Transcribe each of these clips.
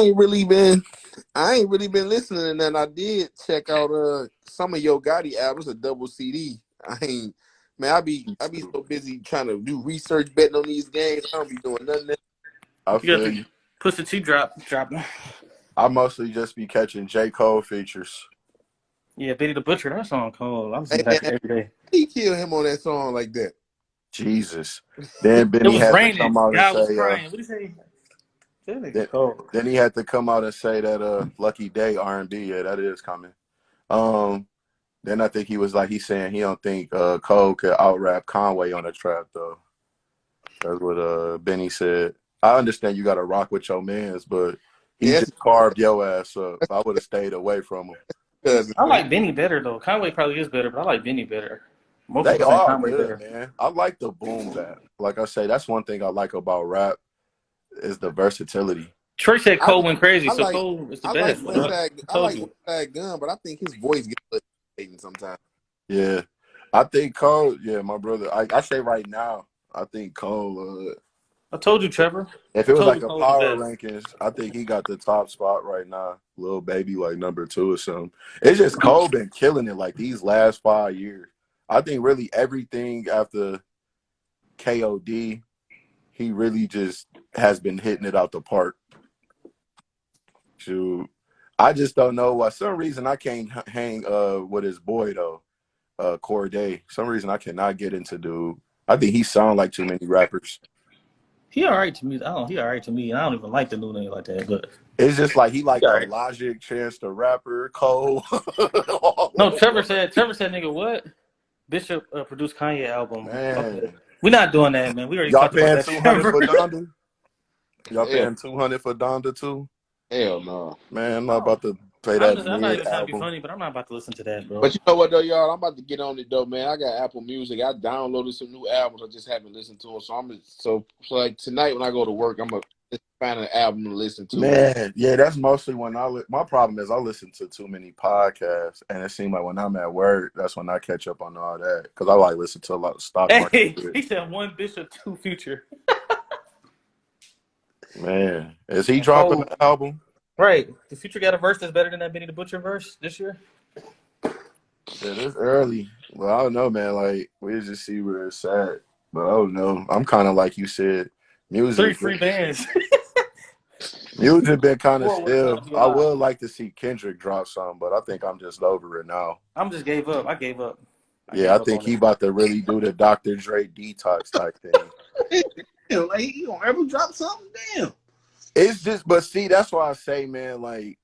ain't really been I ain't really been listening, and then I did check out some of Yo Gotti albums, a double CD. I ain't man, I be so busy trying to do research betting on these games. I don't be doing nothing. I You got feel the you. Push T dropping. I mostly just be catching J. Cole features. Yeah, Benny the Butcher, that song cold. I'm Hey listening to man, that every day. he killed him on that song like that. Jesus. Then It Benny was had to raining. come out and God was say, crying. What did he say? That nigga then, cold. then he had to come out and say that Lucky Day R&B, yeah, that is coming. Um, then I think he's saying he don't think Cole could out rap Conway on the trap though. That's what Benny said. I understand you gotta rock with your mans, but he Yes, just carved your ass up. I would have stayed away from him. cousin. I like Benny better though. Conway probably is better, but I like Benny better. Most They people think are Conway good, better. man. I like the boom bap. Like I say, that's one thing I like about rap is the versatility. Trey said I Cole went crazy, I so like Cole is the I like best. West Side I I told like you. West Side Gun, but I think his voice gets a little irritating sometimes. Yeah. I think Cole, yeah, my brother. I say right now, I think Cole, I told you, Trevor. if I it was told like you a Cole the power best. rankings, I think he got the top spot right now. Little baby, like number 2 or something. It's just Cole been killing it like these last 5 years. I think really everything after KOD, he really just has been hitting it out the park. Shoot. I just don't know why. Some reason I can't hang with his boy though, Corday. Some reason I cannot get into dude. I think he sound like too many rappers. He all right to me. He all right to me. And I don't even like the new nigga like that, but It's just like he like he all a right. Logic, Chance the Rapper, Cole. No, Trevor said, nigga, what? Bishop produced Kanye album. Okay. Man, We're not doing that, man. We already y'all talked about paying that, 200 Trevor. for Donda? Y'all Hell, paying 200 for Donda too? hell no. Man, I'm not Oh, about to play that I'm not mid even trying to be album. funny, but I'm not about to listen to that, bro. But you know what though, y'all? I'm about to get on it though, man. I got Apple Music. I downloaded some new albums. I just haven't listened to them. So like tonight when I go to work, I'm gonna just find an album to listen to. Man, yeah, that's mostly when my problem is I listen to too many podcasts, and it seems like when I'm at work, that's when I catch up on all that because I like listen to a lot of stock market Hey, shit. he said one Bishop, two Future. Man, is he And dropping Cole, the album? right. The Future got a verse that's better than that Benny the Butcher verse this year. Shit, it's early. Well, I don't know, man. Like we just see where it's at, but I don't know. I'm kind of like you said, Three music. free bands. Music been kind of Or what a time still. to be I alive. would like to see Kendrick drop something, but I think I'm just over it now. I'm just gave up. I gave up. I Yeah, I gave up think on he it. about to really do the Dr. Dre detox type thing. Damn, like you gonna ever drop something? Damn. It's just, but see, that's why I say, man, like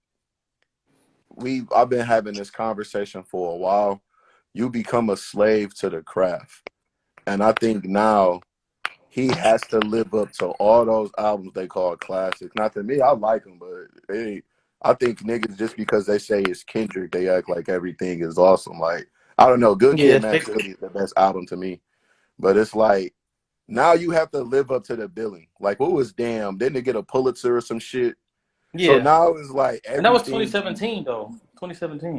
I've been having this conversation for a while. You become a slave to the craft, and I think now he has to live up to all those albums they call classics. Not to me, I like them, but I think niggas just because they say it's Kendrick, they act like everything is awesome. Like I don't know, Good Kid, Yeah, Mad City is the best album to me, but it's like now you have to live up to the billing. Like what was Damn? Didn't they get a Pulitzer or some shit? So yeah. now it's like And that was everything. 2017 though. 2017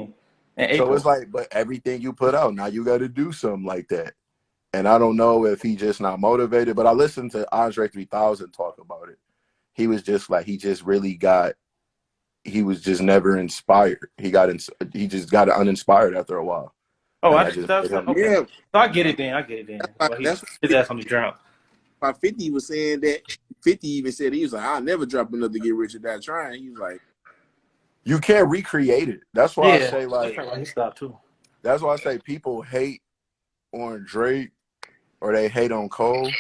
in So April. it's like, but everything you put out, now you got to do something like that. And I don't know if he just not motivated, but I listened to Andre 3000 talk about it. He was just like, he was just never inspired. He just got uninspired after a while. Oh, And I that just just that made was him. okay. Yeah, So I get it then. I get it then. Well, that's his ass on the drought. why 50 was saying that. 50 even said he was like, I'll never drop another Get Rich or Die Trying. He was like, You can't recreate it. That's why I Yeah, say that's like, probably why he stopped too. that's why I say people hate on Drake or they hate on Cole,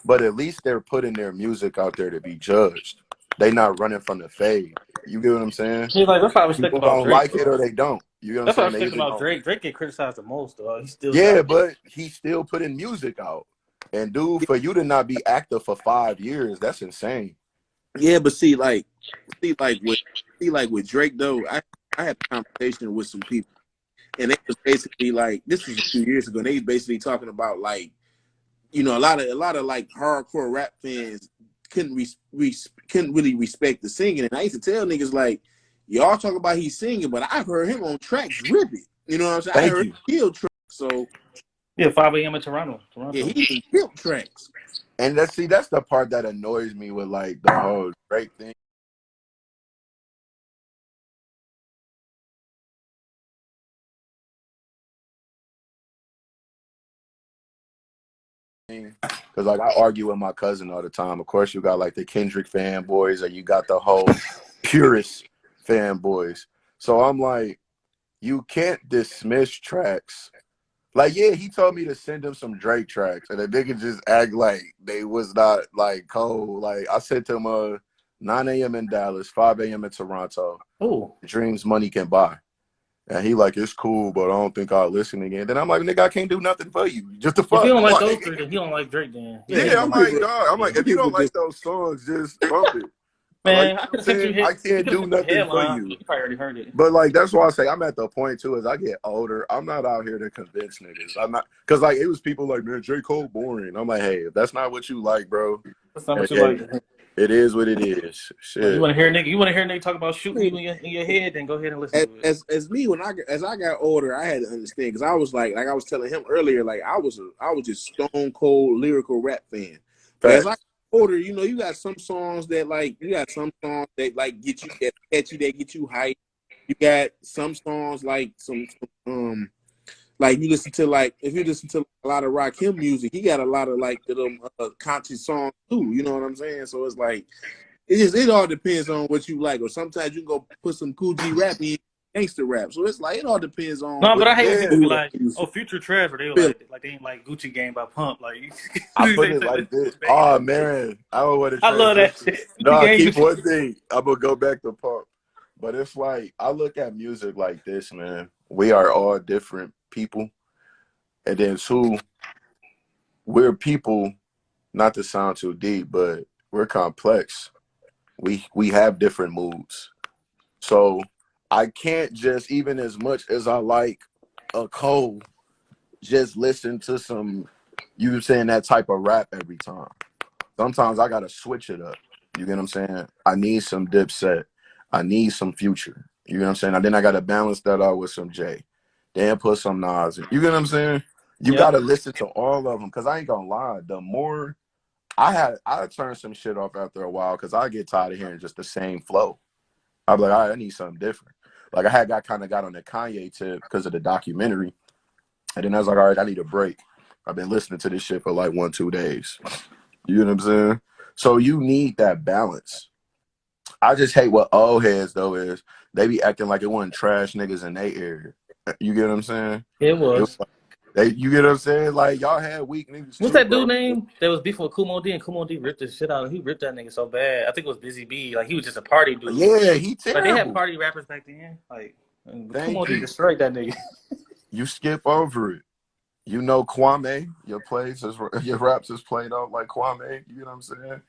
but at least they're putting their music out there to be judged. They not running from the fade. You get what I'm saying? Yeah, like that's what I respect People about don't Drake, like it though. or they don't. You get what I'm That's what I saying? They respect either about don't. Drake. Drake get criticized the most, though. He still Yeah, got. but he's still putting music out. And dude, for you to not be active for 5 years, that's insane. yeah, but see, like with with Drake though, I had a conversation with some people, and they was basically like, this was a few years ago. And they was basically talking about like, a lot of like hardcore rap fans couldn't really respect the singing. And I used to tell niggas like, y'all talk about he's singing, but I've heard him on tracks ripping. You know what I'm saying? I Thank heard you. him kill tracks. So Yeah, 5 a.m. in Toronto. yeah, Toronto. he didn't kill tracks. And that's the part that annoys me with like the whole Drake thing. because like I argue with my cousin all the time. Of course, you got like the Kendrick fanboys, or you got the whole purist fanboys. So I'm like, you can't dismiss tracks. Like, yeah, he told me to send him some Drake tracks, and the nigga just act like they was not like cold. Like I sent him 9 a.m. in Dallas, 5 a.m. in Toronto. Oh, Dreams money can buy. And he like, it's cool, but I don't think I'll listen again. Then I'm like, nigga, I can't do nothing for you. Just the if he fuck. don't like those Like, three, then he don't like Drake. Then Yeah, yeah, I'm like, people, dog. I'm like, if you people don't like just those songs, just bump it. Like, you man, know I what could I'm have sent you saying? hit. I You can't could have do sent the nothing for headline. you. You probably already heard it. But like that's why I say I'm at the point too. As I get older, I'm not out here to convince niggas. I'm not because like it was people like, man, J. Cole boring. I'm like, hey, if that's not what you like, bro, That's not hey, what you like. it is what it is. You Shit. want to hear a nigga? You want to hear a nigga talk about I shooting mean, you in your head? Then go ahead and listen to it. as me when as I got older, I had to understand because I was like I was telling him earlier, like I was just stone cold lyrical rap fan. But as I got Facts. older, you know, you got some songs that like get you that catchy, that get you hype. You got some songs like some like you listen to like if you listen to a lot of Rakim music, he got a lot of like them conscious songs too. You know what I'm saying? So it's like it all depends on what you like. Or sometimes you can go put some Cool G rap in gangster rap. So it's like it all depends on No, what but I hate when people Yeah. be mood like, you "Oh, Future Trevor." They were feel. like they ain't like Gucci Gang by Pump. Like I they put say it like this this. banging Oh that shit. man, I don't want to I love that transition. shit. No, Gucci I Gang. keep one thing. I'm gonna go back to pump. But it's like I look at music like this, man. We are all different people. And then two, we're people, not to sound too deep, but we're complex. We have different moods. So I can't just even as much as I like a Cole, just listen to some you saying that type of rap every time. Sometimes I gotta switch it up. You get what I'm saying? I need some Dipset. I need some Future. You get what I'm saying? And then I gotta balance that out with some J. Then put some Nas in. You get what I'm saying? You Yep. gotta listen to all of them because I ain't gonna lie. The more I turn some shit off after a while because I get tired of hearing just the same flow. I'm like, all right, I need something different. Like I had got on the Kanye tip because of the documentary, and then I was like, all right, I need a break. I've been listening to this shit for like 1-2 days. You know what I'm saying? So you need that balance. I just hate what old heads though is they be acting like it wasn't trash niggas in their area. You get what I'm saying? It It was was. like you get what I'm saying? Like y'all had weak niggas What's too, that dude bro. name that was beefing with Kumo D and Kumo D ripped the shit out? He ripped that nigga so bad. I think it was Busy B. Like he was just a party dude. Yeah, he Like they had terrible. party rappers back then. Like and Kumo Thank D you. destroyed that nigga. You skip over it. You know Kwame, your raps is played out like Kwame. You know what I'm saying?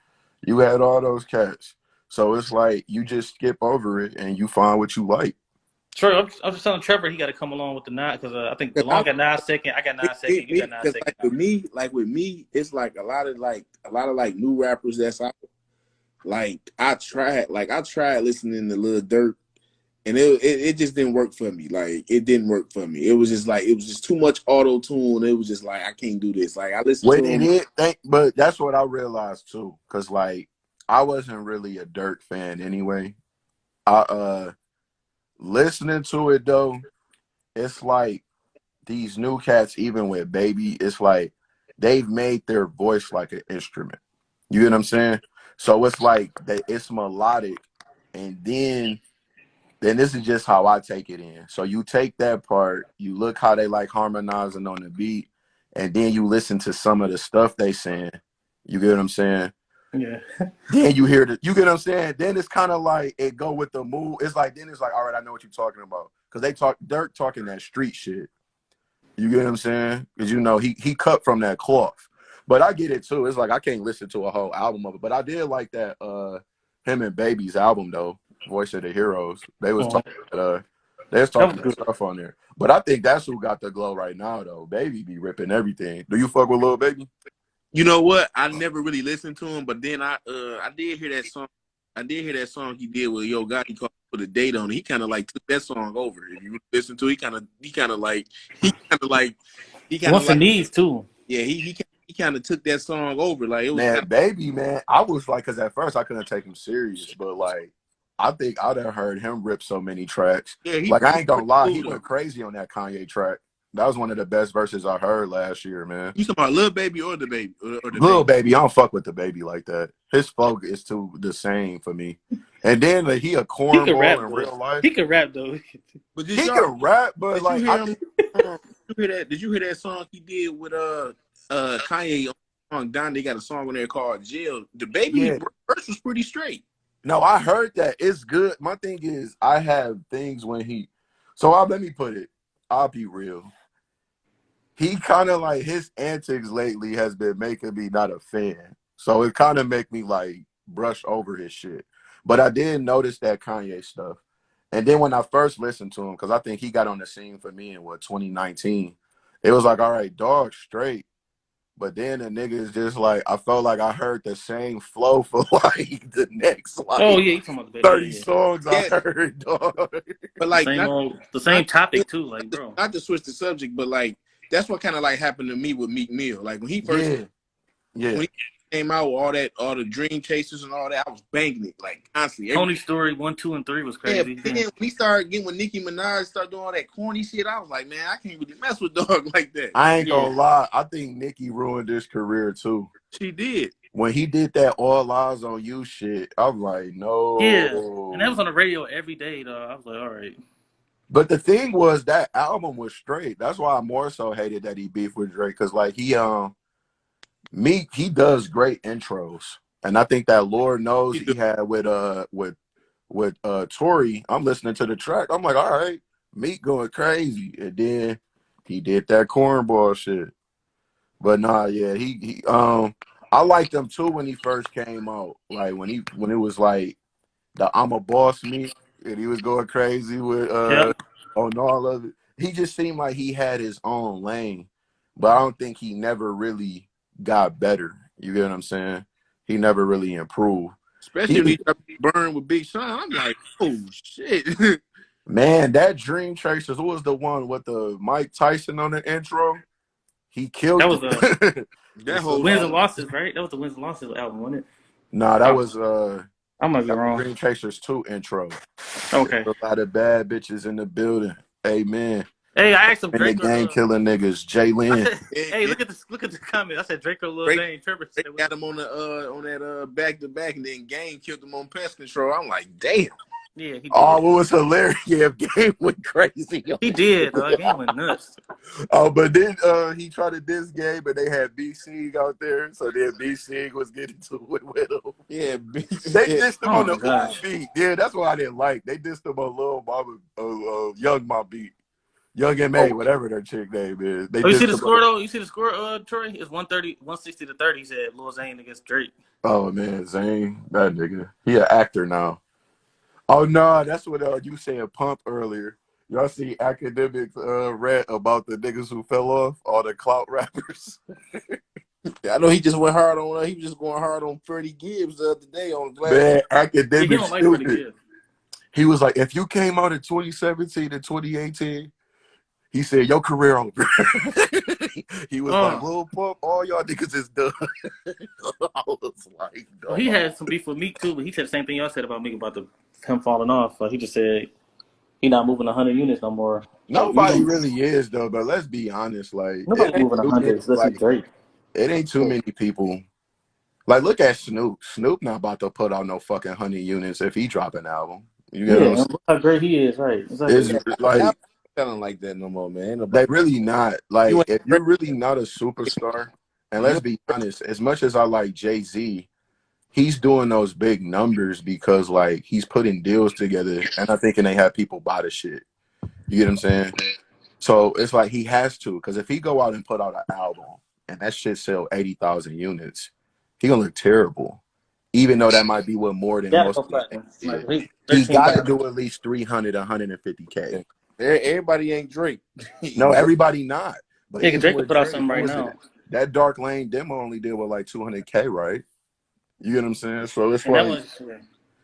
You had all those cats. So it's like you just skip over it and you find what you like. True. I'm just telling Trevor he got to come along with the 9 because I think Because Delon got 9 second. I got 9 second. You got 9 second like now. with me, it's like a lot of like new rappers that's out. Like I tried listening to Lil Durk, and it just didn't work for me. Like it didn't work for me. It was just too much auto tune. It was just like I can't do this. Like I listened to When it him. is, but that's what I realized too. Cause like I wasn't really a Dirk fan anyway. I listening to it though, it's like these new cats, even with Baby, it's like they've made their voice like an instrument. You get what I'm saying? So it's like it's melodic, and then this is just how I take it in. So you take that part, you look how they like harmonizing on the beat, and then you listen to some of the stuff they saying. You get what I'm saying? Yeah. Then you hear you get what I'm saying? Then it's kind of like it go with the mood. It's like then it's like, all right, I know what you're talking about. Cause they talk Dirk talking that street shit. You get what I'm saying? Because you know he cut from that cloth. But I get it too. It's like I can't listen to a whole album of it. But I did like that him and Baby's album though, Voice of the Heroes. They was Mhm. talking they was That talking was good good. stuff on there. But I think that's who got the glow right now though. Baby be ripping everything. Do you fuck with Lil Baby? You know what? I never really listened to him, but then I did hear that song. I did hear that song he did with Yo Gotti called "Put a Date on It." He kind of like took that song over. If you listen to it, he kind of like he kind of like he kind of Wants and like needs too. yeah he kind of took that song over. Like it was kind Man, Baby, man. I was like, cause at first I couldn't take him serious, but like I think I done heard him rip so many tracks. of yeah Like I he ain't gonna pretty lie, he cool though. went crazy on that Kanye track. That was one of the best verses I heard last year, man. You talking about Lil Baby or the baby or the Little baby? baby, I don't fuck with the baby like that. His folk is too the same for me. And then like, he a He could cornball rap in though. real life. He could rap though. But He can rap, but did you like hear him? Did you hear that? Did you hear that song he did with Kanye on the song Don? They got a song on there called Jail. The baby yeah. verse was pretty straight. No, I heard that. It's good. My thing is I have things when he let me put it. I'll be real. He kind of like his antics lately has been making me not a fan. So it kind of make me like brush over his shit. But I did notice that Kanye stuff. And then when I first listened to him, because I think he got on the scene for me in 2019, it was like, all right, dog straight. But then the nigga is just like, I felt like I heard the same flow for like the next Oh like yeah, you talking about the baby? 30 Yeah, yeah. songs I Yeah, heard, dog. but The like same not old, the same not topic too, like bro. not to switch the subject, but like that's what kind of like happened to me with Meek Mill. Like when he first Yeah. when he came out with all the Dream Chasers and all that, I was banging it like constantly. Tony Story 1, 2, and 3 was Yeah, crazy. but then when he started getting with Nicki Minaj, started doing all that corny shit, I was like, man, I can't really mess with dog like that. I ain't Yeah. gonna lie. I think Nicki ruined his career too. She did. When he did that All Eyes on You shit, I'm like, Yeah, and that was on the no. radio every day, though. I was like, all right. But the thing was that album was straight. That's why I more so hated that he beefed with Drake. Cause like he does great intros. And I think that Lord knows He do. he had with Tory. I'm listening to the track. I'm like, all right, Meek going crazy. And then he did that cornball shit. But nah, yeah, he I liked him too when he first came out. Like when it was like the I'm a boss me and he was going crazy with Yep. on all of it. He just seemed like he had his own lane. But I don't think he never really got better. You get what I'm saying? He never really improved. Especially when he got burned with Big Sean. I'm like, oh shit. Man, that Dream Chasers, who was the one with the Mike Tyson on the intro? He That killed was it. That whole Wins and Losses, right? That was the Wins and Losses album, wasn't it? Nah, that was I might be that was wrong. Dream Chasers 2 intro. Okay. There's a lot of bad bitches in the building. Amen. Hey, I asked him And the Drake gang or killing niggas. Jay I Lynn. said, yeah, hey, yeah. look at the comment. I said Drake or Lil Drake, Zane. Trevor said, Drake got him on that back to back, and then Game killed him on pest control. I'm like, damn. yeah, he did. Oh, what was hilarious. Yeah, game went crazy. He did. Game went nuts. Oh, but then he tried to diss game, but they had BC out there, so then BC was getting to it with him. Yeah, They dissed him Oh on my the gosh. Ooh beat. Yeah, that's what I didn't like. They dissed him on Lil Mama, Young Mom beat. Young M.A., oh, whatever their chick name is. They Oh, you see dissed the him score on. though? You see the score, Troy? It's 160 to 30. He said Lil Zane against Drake. Oh, man, Zane, that nigga. He an actor now. Oh, no, that's what you said Pump earlier. Y'all see academics read about the niggas who fell off, all the clout rappers. I know he just went hard on. He was just going hard on Freddie Gibbs the other day on Black. Man, Yeah, he academics don't like Freddie stupid. Gibbs. He was like, if you came out in 2017 and 2018, he said, your career over. He was like, Lil Pump, all y'all niggas is done. I was like, Well, he had some beef with Meek too, but he said the same thing y'all said about Meek about him falling off. He just said he not moving 100 units no more. Like nobody really is, though, but let's be honest. Like, nobody moving 100. Let's see Drake. It ain't too many people. Like, look at Snoop. Snoop not about to put out no fucking 100 units if he drop an album. You get what I'm saying? Look how great he is, right? Exactly. It's like Sounding like that no more, man. they really not. Like, You if you're really not a superstar, and let's be honest, as much as I like Jay-Z, he's doing those big numbers because like he's putting deals together and I think they have people buy the shit. You get what I'm saying? So it's like he has to, because if he go out and put out an album and that shit sell 80,000 units, he gonna look terrible. Even though that might be what more than most of the he got to do at least 300, 150K. Everybody ain't Drake. No, everybody not. But Yeah, Drake could put out something right now. That Dark Lane demo only did with like 200K, right? You get what I'm saying? So it's like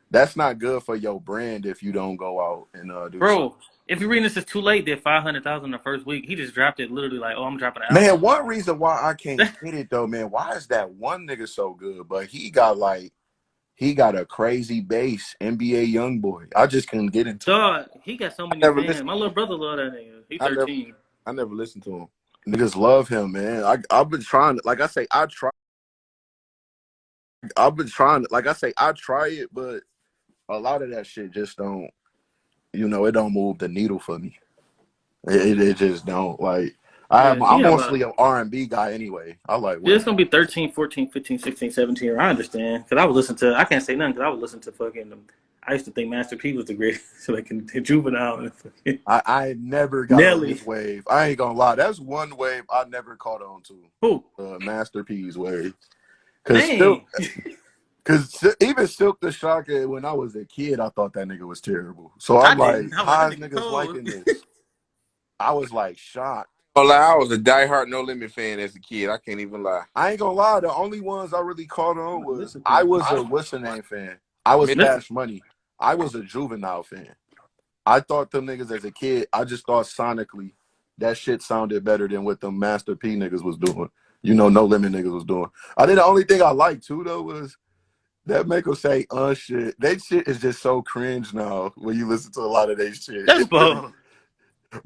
that's not good for your brand if you don't go out and do something. If you're reading this, it's too late. Did 500,000 the first week. He just dropped it literally like, oh, I'm dropping an album. Man, one reason why I can't get it though, man, why is that one nigga so good? But he got a crazy bass, NBA young boy. I just couldn't get into it. He got so many fans. My little brother love that nigga. He's 13. I never listened to him. Niggas love him, man. I've been trying. Like I say, I try. I've been trying. Like I say, I try it, but a lot of that shit just don't. You know, it don't move the needle for me. It just don't. Like Yeah, he I'm have a. mostly an R&B guy anyway. I like Yeah, it's Wayne. gonna be 13, 14, 15, 16, 17. I understand because I would listen to. I can't say nothing because I would listen to fucking. I used to think Master P was the greatest, like in Juvenile and fucking I never got on Nelly. his wave. I ain't gonna lie. That's one wave I never caught on to. Who? Master P's wave. Cause still, Dang. cause even Silk the Shocker, when I was a kid, I thought that nigga was terrible. So I I'm didn't. like, I was like, how is that nigga niggas cold. liking this? I was like shocked. Oh, like, I was a diehard No Limit fan as a kid. I can't even lie. I ain't gonna lie. The only ones I really caught on was Listen to I him. was a what's the name fan. I was Myth- Cash Money. I was a Juvenile fan. I thought them niggas as a kid. I just thought sonically that shit sounded better than what the Master P niggas was doing. You know, No Limit niggas was doing. I think the only thing I liked too though was that make them say shit. That shit is just so cringe now when you listen to a lot of that shit. That's It's really, bold.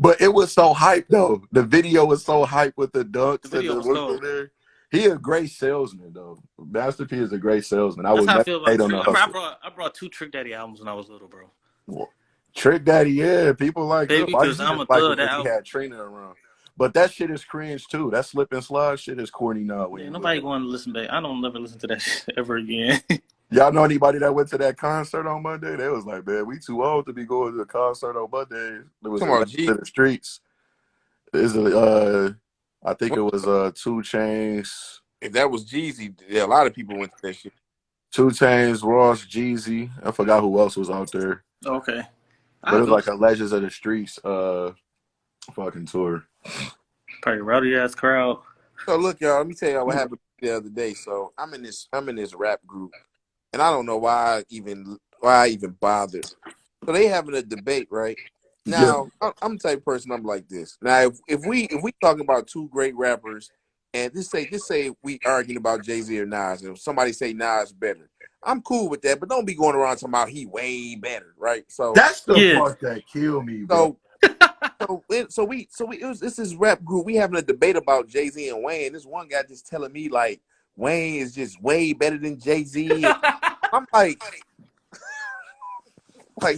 but it was so hype though. The video was so hype with the The dunks and video the was what's in cold. there. He a great salesman though. Master P is a great salesman. I That's would how I never feel about hate on Trick. the I remember hustle. I brought two Trick Daddy albums when I was little, bro. Trick Daddy, yeah, people like him. Baby, I because used I'm to a like it thug. That because he album. had Trina around. But that shit is cringe too. That slip and slide shit is corny now when Yeah, you look nobody at it. going to listen back. I don't never listen to that shit ever again. Y'all know anybody that went to that concert on Monday? They was like, man, we too old to be going to a concert on Monday. There was a Come on, Legend G. in the Streets. Is I think it was 2 Chains. If that was Jeezy, yeah, a lot of people went to that shit. 2 Chains, Ross, Jeezy. I forgot who else was out there. Okay. But I'll it was go. like a Legends of the Streets fucking tour. Probably rowdy ass crowd. So look, y'all. Let me tell y'all what happened the other day. So I'm in this rap group, and I don't know why I even bothered. So they having a debate, right? Yeah. Now I'm the type of person. I'm like this. Now if we talking about two great rappers, and this say we arguing about Jay-Z or Nas, and somebody say Nas better, I'm cool with that. But don't be going around talking about he way better, right? So That's the Yeah. part that killed me, bro. so this is rap group. We having a debate about Jay-Z and Wayne. This one guy just telling me like Wayne is just way better than Jay-Z. I'm like,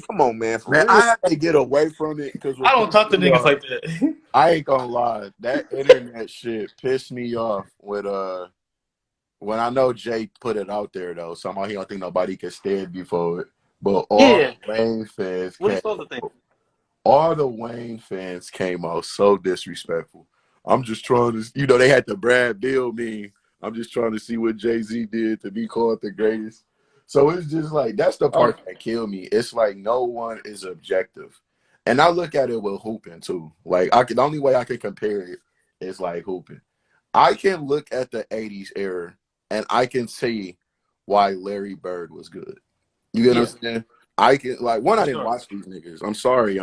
come on, man, for Man, real. I have to get away from it because I what don't pissed talk to me niggas off, like that. I ain't gonna lie, that internet shit pissed me off with when I know Jay put it out there though. Somehow he don't think nobody can stand before it. But Yeah. What he supposed to think? all the Wayne fans came out so disrespectful. I'm just trying to, they had the Brad Bill meme. I'm just trying to see what Jay-Z did to be called the greatest. So it's just like, that's the Oh, part that killed me. It's like no one is objective. And I look at it with hooping too. Like the only way I can compare it is like hooping. I can look at the 80s era and I can see why Larry Bird was good. You get what yeah, I'm saying? I can like one. for I didn't sure. watch these niggas. I'm sorry.